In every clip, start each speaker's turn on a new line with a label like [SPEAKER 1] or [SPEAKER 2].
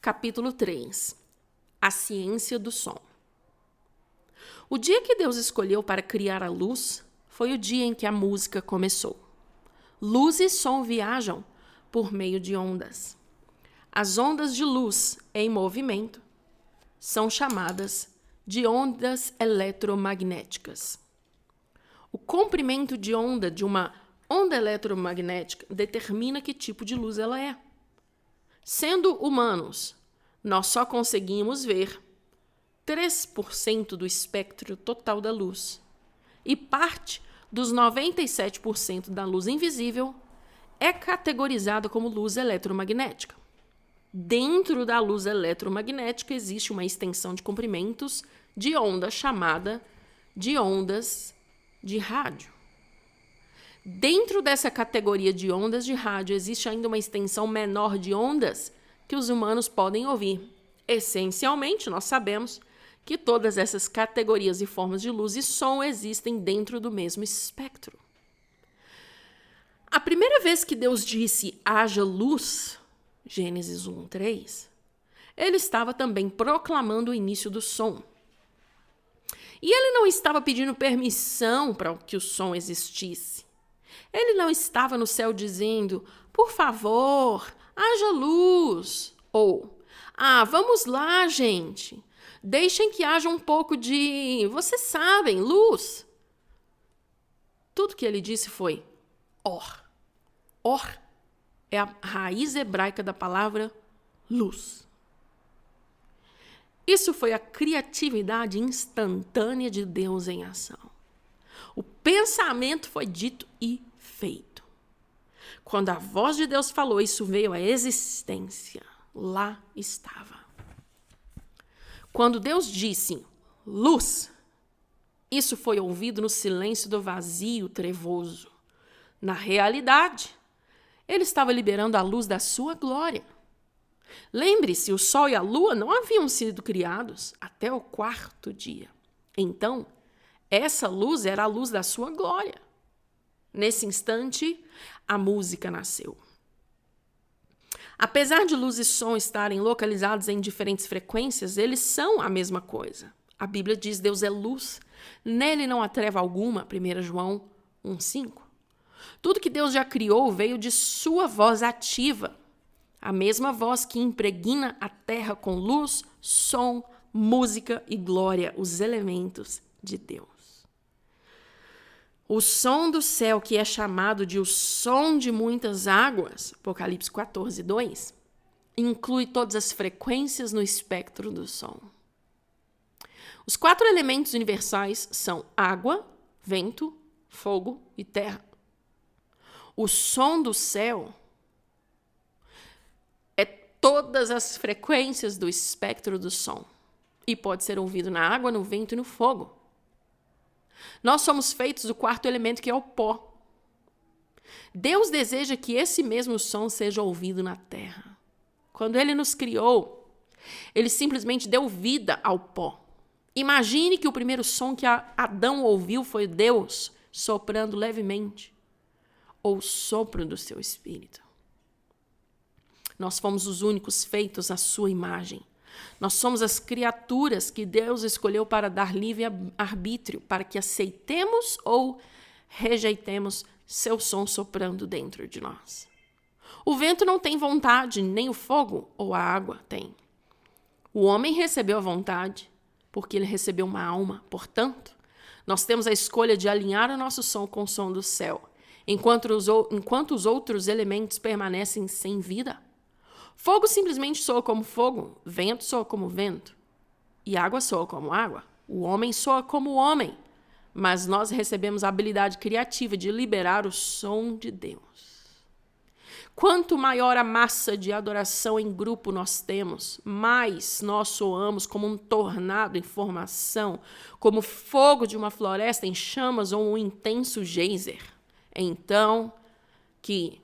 [SPEAKER 1] capítulo 3. A ciência do som. O dia que Deus escolheu para criar a luz foi o dia em que a música começou. Luz e som viajam por meio de ondas. As ondas de luz em movimento são chamadas de ondas eletromagnéticas. O comprimento de onda de uma onda eletromagnética determina que tipo de luz ela é. Sendo humanos, nós só conseguimos ver 3% do espectro total da luz. E parte dos 97% da luz invisível é categorizada como luz eletromagnética. Dentro da luz eletromagnética existe uma extensão de comprimentos de onda chamada de ondas de rádio. Dentro dessa categoria de ondas de rádio existe ainda uma extensão menor de ondas que os humanos podem ouvir. Essencialmente, nós sabemos que todas essas categorias e formas de luz e som existem dentro do mesmo espectro. A primeira vez que Deus disse haja luz, Gênesis 1:3, ele estava também proclamando o início do som. E ele não estava pedindo permissão para que o som existisse. Ele não estava no céu dizendo, por favor, haja luz. Ou, vamos lá, gente. Deixem que haja um pouco de, vocês sabem, luz. Tudo que ele disse foi or. Or é a raiz hebraica da palavra luz. Isso foi a criatividade instantânea de Deus em ação. O pensamento foi dito e feito. Quando a voz de Deus falou, isso veio à existência. Lá estava. Quando Deus disse luz, isso foi ouvido no silêncio do vazio trevoso. Na realidade, ele estava liberando a luz da sua glória. Lembre-se, o sol e a lua não haviam sido criados até o 4º dia. Então, essa luz era a luz da sua glória. Nesse instante, a música nasceu. Apesar de luz e som estarem localizados em diferentes frequências, eles são a mesma coisa. A Bíblia diz: Deus é luz, nele não há treva alguma, 1 João 1:5. Tudo que Deus já criou veio de sua voz ativa, a mesma voz que impregna a terra com luz, som, música e glória, os elementos de Deus. O som do céu, que é chamado de o som de muitas águas, Apocalipse 14:2, inclui todas as frequências no espectro do som. Os 4 elementos universais são água, vento, fogo e terra. O som do céu é todas as frequências do espectro do som e pode ser ouvido na água, no vento e no fogo. Nós somos feitos do 4º elemento, que é o pó. Deus deseja que esse mesmo som seja ouvido na terra. Quando ele nos criou, ele simplesmente deu vida ao pó. Imagine que o primeiro som que Adão ouviu foi Deus soprando levemente, ou o sopro do seu espírito. Nós fomos os únicos feitos à sua imagem. Nós somos as criaturas que Deus escolheu para dar livre arbítrio, para que aceitemos ou rejeitemos seu som soprando dentro de nós. O vento não tem vontade, nem o fogo ou a água tem. O homem recebeu a vontade, porque ele recebeu uma alma. Portanto, nós temos a escolha de alinhar o nosso som com o som do céu, enquanto os outros elementos permanecem sem vida. Fogo simplesmente soa como fogo, vento soa como vento, e água soa como água. O homem soa como homem, mas nós recebemos a habilidade criativa de liberar o som de Deus. Quanto maior a massa de adoração em grupo nós temos, mais nós soamos como um tornado em formação, como fogo de uma floresta em chamas ou um intenso geyser. Então, que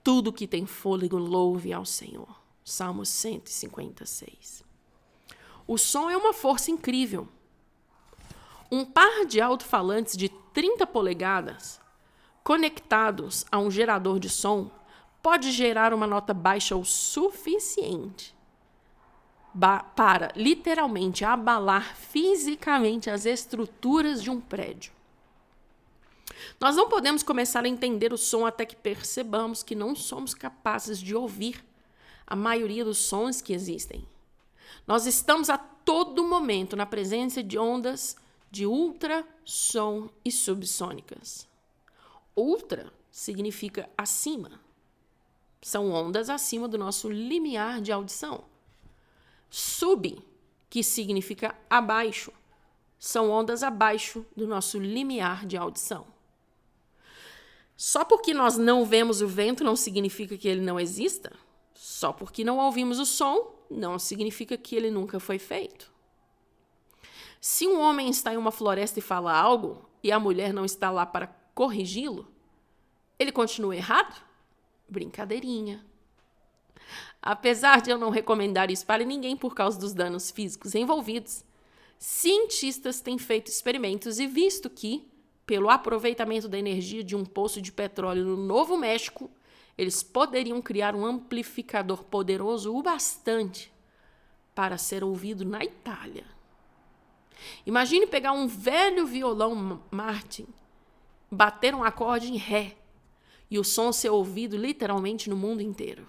[SPEAKER 1] tudo que tem fôlego louve ao Senhor. Salmo 156. O som é uma força incrível. Um par de alto-falantes de 30 polegadas conectados a um gerador de som pode gerar uma nota baixa o suficiente para literalmente abalar fisicamente as estruturas de um prédio. Nós não podemos começar a entender o som até que percebamos que não somos capazes de ouvir a maioria dos sons que existem. Nós estamos a todo momento na presença de ondas de ultrassom e subsônicas. Ultra significa acima. São ondas acima do nosso limiar de audição. Sub, que significa abaixo, são ondas abaixo do nosso limiar de audição. Só porque nós não vemos o vento não significa que ele não exista. Só porque não ouvimos o som não significa que ele nunca foi feito. Se um homem está em uma floresta e fala algo e a mulher não está lá para corrigi-lo, ele continua errado? Brincadeirinha. Apesar de eu não recomendar isso para ninguém por causa dos danos físicos envolvidos, cientistas têm feito experimentos e visto que, pelo aproveitamento da energia de um poço de petróleo no Novo México, eles poderiam criar um amplificador poderoso o bastante para ser ouvido na Itália. Imagine pegar um velho violão Martin, bater um acorde em ré e o som ser ouvido literalmente no mundo inteiro.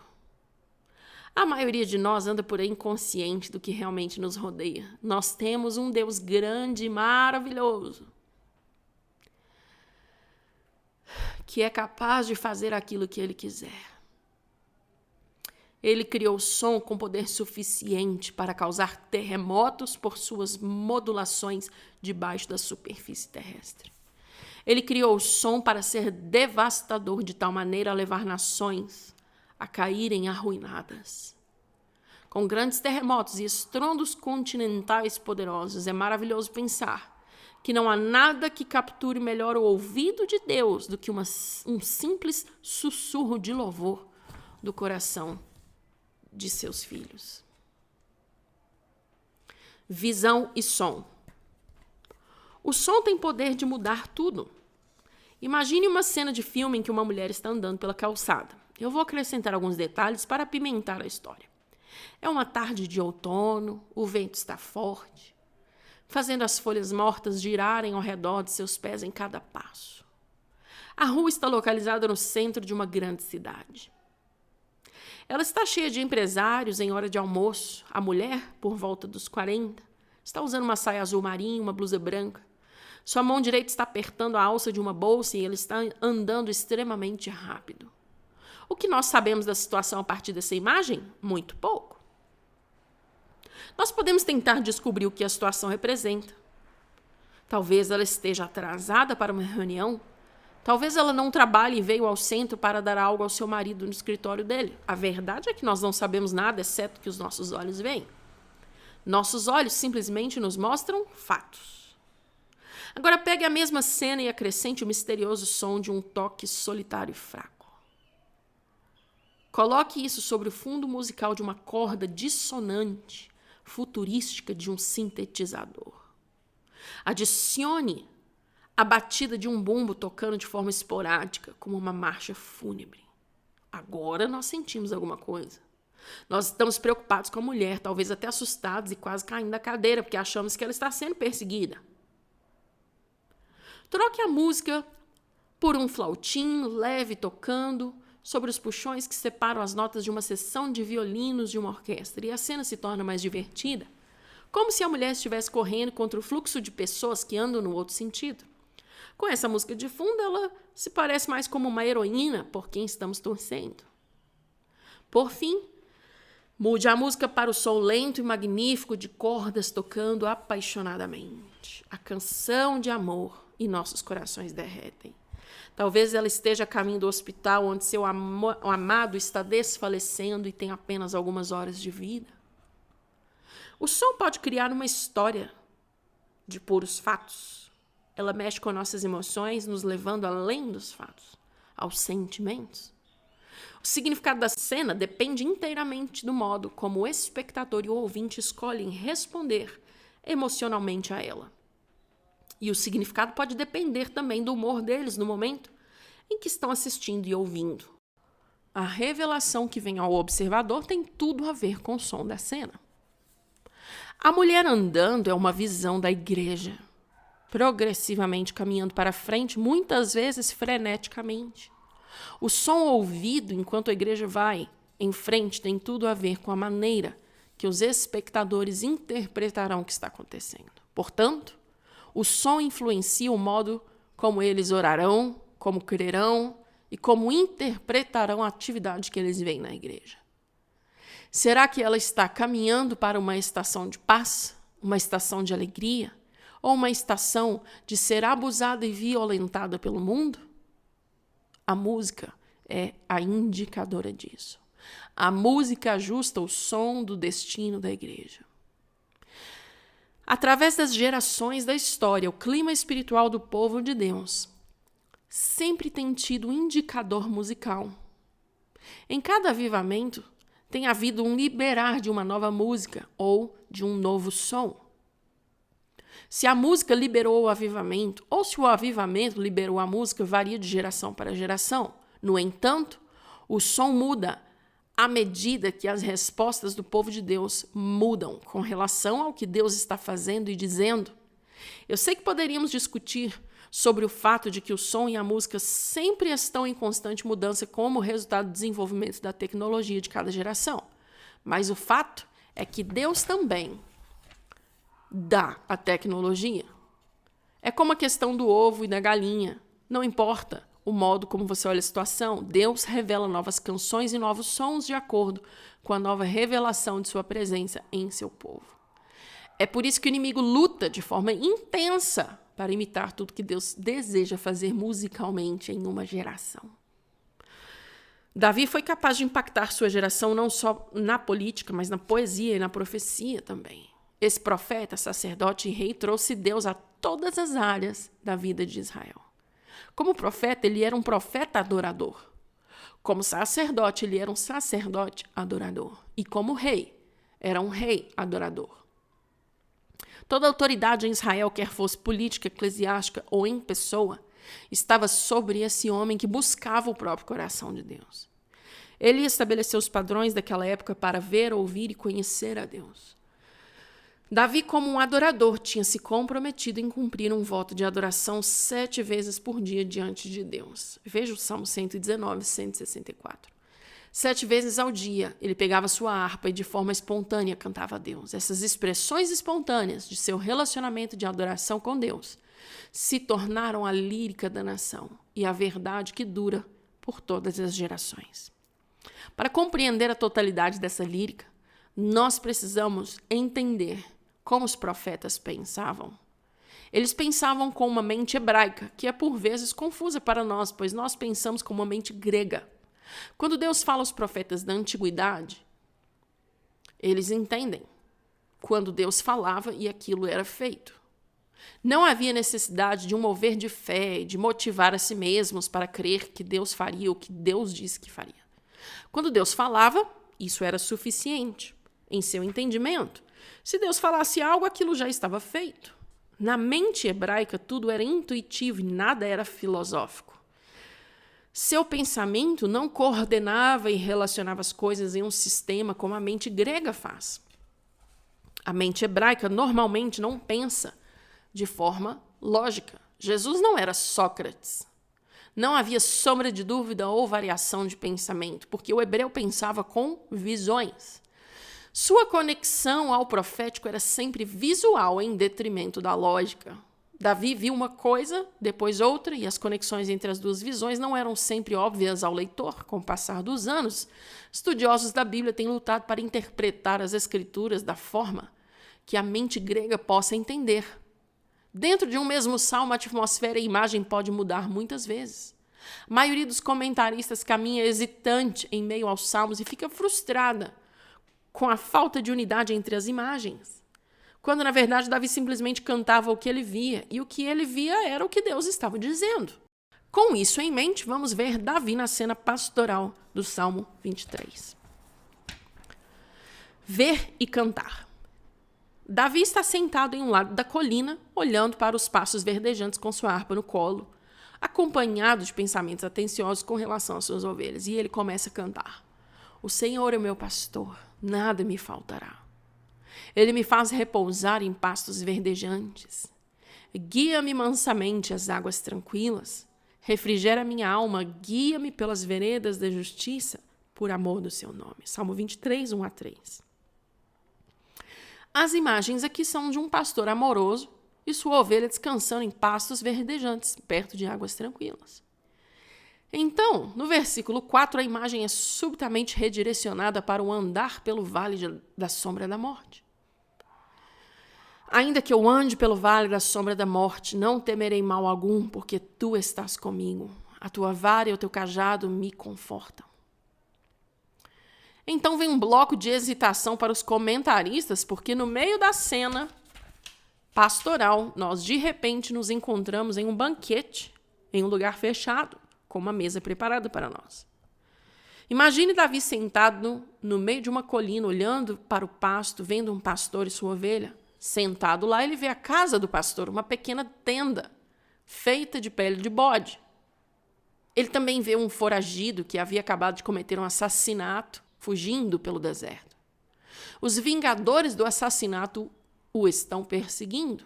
[SPEAKER 1] A maioria de nós anda por aí inconsciente do que realmente nos rodeia. Nós temos um Deus grande e maravilhoso que é capaz de fazer aquilo que Ele quiser. Ele criou o som com poder suficiente para causar terremotos por suas modulações debaixo da superfície terrestre. Ele criou o som para ser devastador de tal maneira a levar nações a caírem arruinadas. Com grandes terremotos e estrondos continentais poderosos, é maravilhoso pensar que não há nada que capture melhor o ouvido de Deus do que um simples sussurro de louvor do coração de seus filhos. Visão e som. O som tem poder de mudar tudo. Imagine uma cena de filme em que uma mulher está andando pela calçada. Eu vou acrescentar alguns detalhes para apimentar a história. É uma tarde de outono, o vento está forte, fazendo as folhas mortas girarem ao redor de seus pés em cada passo. A rua está localizada no centro de uma grande cidade. Ela está cheia de empresários em hora de almoço. A mulher, por volta dos 40, está usando uma saia azul marinho e uma blusa branca. Sua mão direita está apertando a alça de uma bolsa e ele está andando extremamente rápido. O que nós sabemos da situação a partir dessa imagem? Muito pouco. Nós podemos tentar descobrir o que a situação representa. Talvez ela esteja atrasada para uma reunião. Talvez ela não trabalhe e veio ao centro para dar algo ao seu marido no escritório dele. A verdade é que nós não sabemos nada, exceto que os nossos olhos veem. Nossos olhos simplesmente nos mostram fatos. Agora pegue a mesma cena e acrescente o misterioso som de um toque solitário e fraco. Coloque isso sobre o fundo musical de uma corda dissonante, futurística de um sintetizador. Adicione a batida de um bumbo tocando de forma esporádica, como uma marcha fúnebre. Agora nós sentimos alguma coisa. Nós estamos preocupados com a mulher, talvez até assustados e quase caindo da cadeira, porque achamos que ela está sendo perseguida. Troque a música por um flautim leve tocando sobre os puxões que separam as notas de uma seção de violinos de uma orquestra, e a cena se torna mais divertida, como se a mulher estivesse correndo contra o fluxo de pessoas que andam no outro sentido. Com essa música de fundo, ela se parece mais como uma heroína por quem estamos torcendo. Por fim, mude a música para o som lento e magnífico de cordas tocando apaixonadamente. A canção de amor, e nossos corações derretem. Talvez ela esteja a caminho do hospital onde seu amado está desfalecendo e tem apenas algumas horas de vida. O som pode criar uma história de puros fatos. Ela mexe com nossas emoções, nos levando além dos fatos, aos sentimentos. O significado da cena depende inteiramente do modo como o espectador e o ouvinte escolhem responder emocionalmente a ela. E o significado pode depender também do humor deles no momento em que estão assistindo e ouvindo. A revelação que vem ao observador tem tudo a ver com o som da cena. A mulher andando é uma visão da igreja, progressivamente caminhando para frente, muitas vezes freneticamente. O som ouvido enquanto a igreja vai em frente tem tudo a ver com a maneira que os espectadores interpretarão o que está acontecendo. Portanto, o som influencia o modo como eles orarão, como crerão e como interpretarão a atividade que eles veem na igreja. Será que ela está caminhando para uma estação de paz, uma estação de alegria, ou uma estação de ser abusada e violentada pelo mundo? A música é a indicadora disso. A música ajusta o som do destino da igreja. Através das gerações da história, o clima espiritual do povo de Deus sempre tem tido um indicador musical. Em cada avivamento, tem havido um liberar de uma nova música ou de um novo som. Se a música liberou o avivamento ou se o avivamento liberou a música, varia de geração para geração. No entanto, o som muda à medida que as respostas do povo de Deus mudam com relação ao que Deus está fazendo e dizendo. Eu sei que poderíamos discutir sobre o fato de que o som e a música sempre estão em constante mudança como resultado do desenvolvimento da tecnologia de cada geração. Mas o fato é que Deus também dá a tecnologia. É como a questão do ovo e da galinha. Não importa o modo como você olha a situação, Deus revela novas canções e novos sons de acordo com a nova revelação de sua presença em seu povo. É por isso que o inimigo luta de forma intensa para imitar tudo que Deus deseja fazer musicalmente em uma geração. Davi foi capaz de impactar sua geração não só na política, mas na poesia e na profecia também. Esse profeta, sacerdote e rei trouxe Deus a todas as áreas da vida de Israel. Como profeta, ele era um profeta adorador. Como sacerdote, ele era um sacerdote adorador. E como rei, era um rei adorador. Toda autoridade em Israel, quer fosse política, eclesiástica ou em pessoa, estava sobre esse homem que buscava o próprio coração de Deus. Ele estabeleceu os padrões daquela época para ver, ouvir e conhecer a Deus. Davi, como um adorador, tinha se comprometido em cumprir um voto de adoração 7 vezes por dia diante de Deus. Veja o Salmo 119, 164. 7 vezes ao dia, ele pegava sua harpa e de forma espontânea cantava a Deus. Essas expressões espontâneas de seu relacionamento de adoração com Deus se tornaram a lírica da nação e a verdade que dura por todas as gerações. Para compreender a totalidade dessa lírica, nós precisamos entender como os profetas pensavam. Eles pensavam com uma mente hebraica, que é por vezes confusa para nós, pois nós pensamos com uma mente grega. Quando Deus fala aos profetas da antiguidade, eles entendem quando Deus falava e aquilo era feito. Não havia necessidade de um mover de fé, de motivar a si mesmos para crer que Deus faria o que Deus disse que faria. Quando Deus falava, isso era suficiente em seu entendimento. Se Deus falasse algo, aquilo já estava feito. Na mente hebraica, tudo era intuitivo e nada era filosófico. Seu pensamento não coordenava e relacionava as coisas em um sistema como a mente grega faz. A mente hebraica normalmente não pensa de forma lógica. Jesus não era Sócrates. Não havia sombra de dúvida ou variação de pensamento, porque o hebreu pensava com visões. Sua conexão ao profético era sempre visual, em detrimento da lógica. Davi viu uma coisa, depois outra, e as conexões entre as duas visões não eram sempre óbvias ao leitor. Com o passar dos anos, estudiosos da Bíblia têm lutado para interpretar as Escrituras da forma que a mente grega possa entender. Dentro de um mesmo salmo, a atmosfera e a imagem pode mudar muitas vezes. A maioria dos comentaristas caminha hesitante em meio aos salmos e fica frustrada com a falta de unidade entre as imagens, quando na verdade Davi simplesmente cantava o que ele via, e o que ele via era o que Deus estava dizendo. Com isso em mente, vamos ver Davi na cena pastoral do Salmo 23. Ver e cantar. Davi está sentado em um lado da colina, olhando para os pastos verdejantes com sua harpa no colo, acompanhado de pensamentos atenciosos com relação às suas ovelhas, e ele começa a cantar. O Senhor é o meu pastor, nada me faltará. Ele me faz repousar em pastos verdejantes. Guia-me mansamente às águas tranquilas. Refrigera minha alma, guia-me pelas veredas da justiça, por amor do seu nome. Salmo 23, 1-3. As imagens aqui são de um pastor amoroso e sua ovelha descansando em pastos verdejantes, perto de águas tranquilas. Então, no versículo 4, a imagem é subitamente redirecionada para o andar pelo vale da sombra da morte. Ainda que eu ande pelo vale da sombra da morte, não temerei mal algum, porque tu estás comigo. A tua vara e o teu cajado me confortam. Então vem um bloco de hesitação para os comentaristas, porque no meio da cena pastoral, nós de repente nos encontramos em um banquete, em um lugar fechado, com uma mesa preparada para nós. Imagine Davi sentado no meio de uma colina, olhando para o pasto, vendo um pastor e sua ovelha. Sentado lá, ele vê a casa do pastor, uma pequena tenda feita de pele de bode. Ele também vê um foragido que havia acabado de cometer um assassinato, fugindo pelo deserto. Os vingadores do assassinato o estão perseguindo.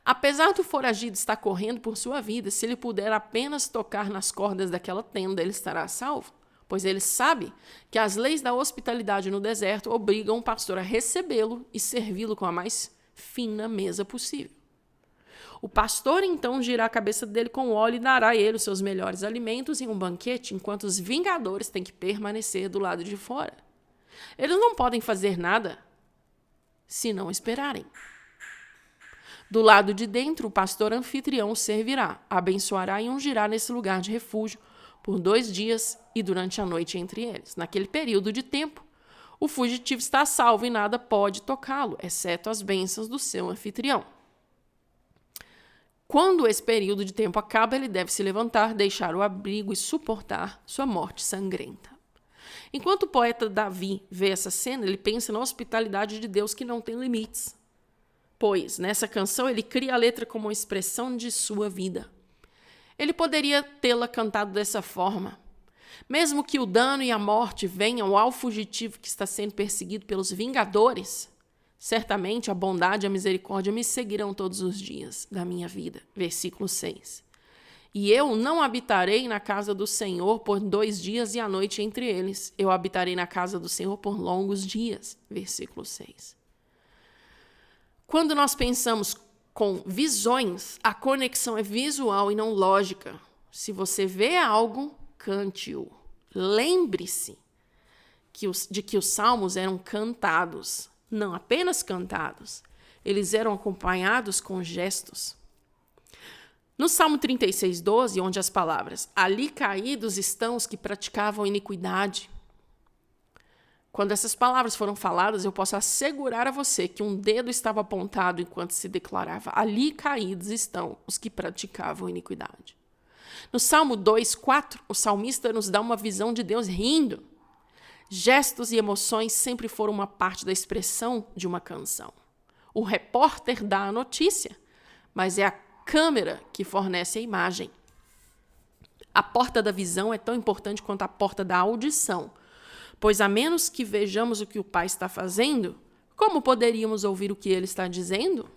[SPEAKER 1] Apesar do foragido estar correndo por sua vida, se ele puder apenas tocar nas cordas daquela tenda, ele estará salvo, pois ele sabe que as leis da hospitalidade no deserto obrigam o pastor a recebê-lo e servi-lo com a mais fina mesa possível. O pastor então girará a cabeça dele com óleo e dará a ele os seus melhores alimentos em um banquete, enquanto os vingadores têm que permanecer do lado de fora. Eles não podem fazer nada se não esperarem. Do lado de dentro, o pastor anfitrião servirá, abençoará e ungirá nesse lugar de refúgio por 2 dias e durante a noite entre eles. Naquele período de tempo, o fugitivo está salvo e nada pode tocá-lo, exceto as bênçãos do seu anfitrião. Quando esse período de tempo acaba, ele deve se levantar, deixar o abrigo e suportar sua morte sangrenta. Enquanto o poeta Davi vê essa cena, ele pensa na hospitalidade de Deus que não tem limites. Pois, nessa canção, ele cria a letra como uma expressão de sua vida. Ele poderia tê-la cantado dessa forma: mesmo que o dano e a morte venham ao fugitivo que está sendo perseguido pelos vingadores, certamente a bondade e a misericórdia me seguirão todos os dias da minha vida. Versículo 6. E eu não habitarei na casa do Senhor por 2 dias e a noite entre eles. Eu habitarei na casa do Senhor por longos dias. Versículo 6. Quando nós pensamos com visões, a conexão é visual e não lógica. Se você vê algo, cante-o. Lembre-se de que os salmos eram cantados, não apenas cantados, eles eram acompanhados com gestos. No Salmo 36, 12, onde as palavras "ali caídos estão os que praticavam iniquidade", quando essas palavras foram faladas, eu posso assegurar a você que um dedo estava apontado enquanto se declarava: ali caídos estão os que praticavam iniquidade. No Salmo 2, 4, o salmista nos dá uma visão de Deus rindo. Gestos e emoções sempre foram uma parte da expressão de uma canção. O repórter dá a notícia, mas é a câmera que fornece a imagem. A porta da visão é tão importante quanto a porta da audição, pois a menos que vejamos o que o Pai está fazendo, como poderíamos ouvir o que ele está dizendo?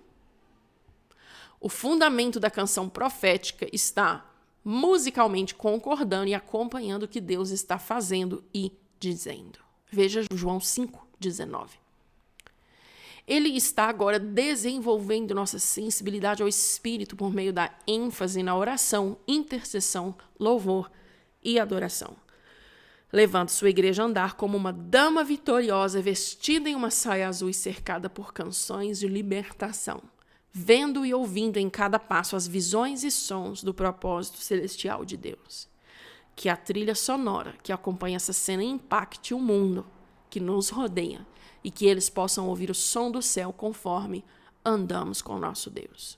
[SPEAKER 1] O fundamento da canção profética está musicalmente concordando e acompanhando o que Deus está fazendo e dizendo. Veja João 5:19. Ele está agora desenvolvendo nossa sensibilidade ao Espírito por meio da ênfase na oração, intercessão, louvor e adoração. Levando sua igreja a andar como uma dama vitoriosa vestida em uma saia azul e cercada por canções de libertação, vendo e ouvindo em cada passo as visões e sons do propósito celestial de Deus. Que a trilha sonora que acompanha essa cena impacte o mundo que nos rodeia e que eles possam ouvir o som do céu conforme andamos com o nosso Deus.